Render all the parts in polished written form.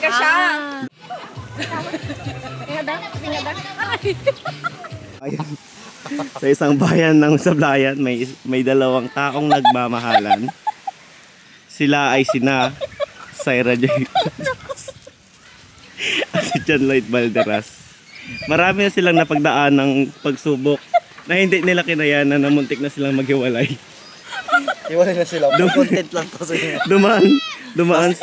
ka siya. Ayan. Sa isang bayan ng Sablayan, may dalawang taong nagmamahalan. Sila ay sina Syra Joy at si John Lloyd Balderas. Marami na silang napagdaan ng pagsubok na hindi nila kinayanan na muntik na silang maghiwalay. Iwalay na sila. Content lang to sa inyo. Dumaan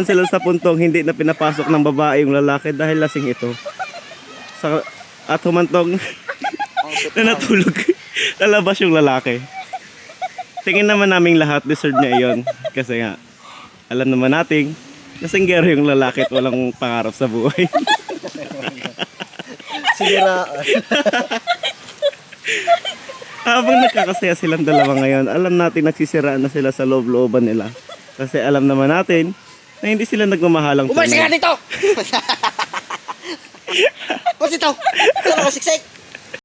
sila sa puntong hindi na pinapasok ng babae yung lalaki dahil lasing ito. At humantong na natulog. Lalabas yung lalaki. Tingin naman naming lahat deserve niya iyon. Kasi nga, alam naman nating nasinggero yung lalaki at walang pangarap sa buhay. Sinira. Habang nagkakasaya silang dalawa ngayon, alam natin nagsisiraan na sila sa loob-looban nila. Kasi alam naman natin na hindi sila nagmamahalang tunay. Umalis ka dito! What's ito? Ito ako siksik!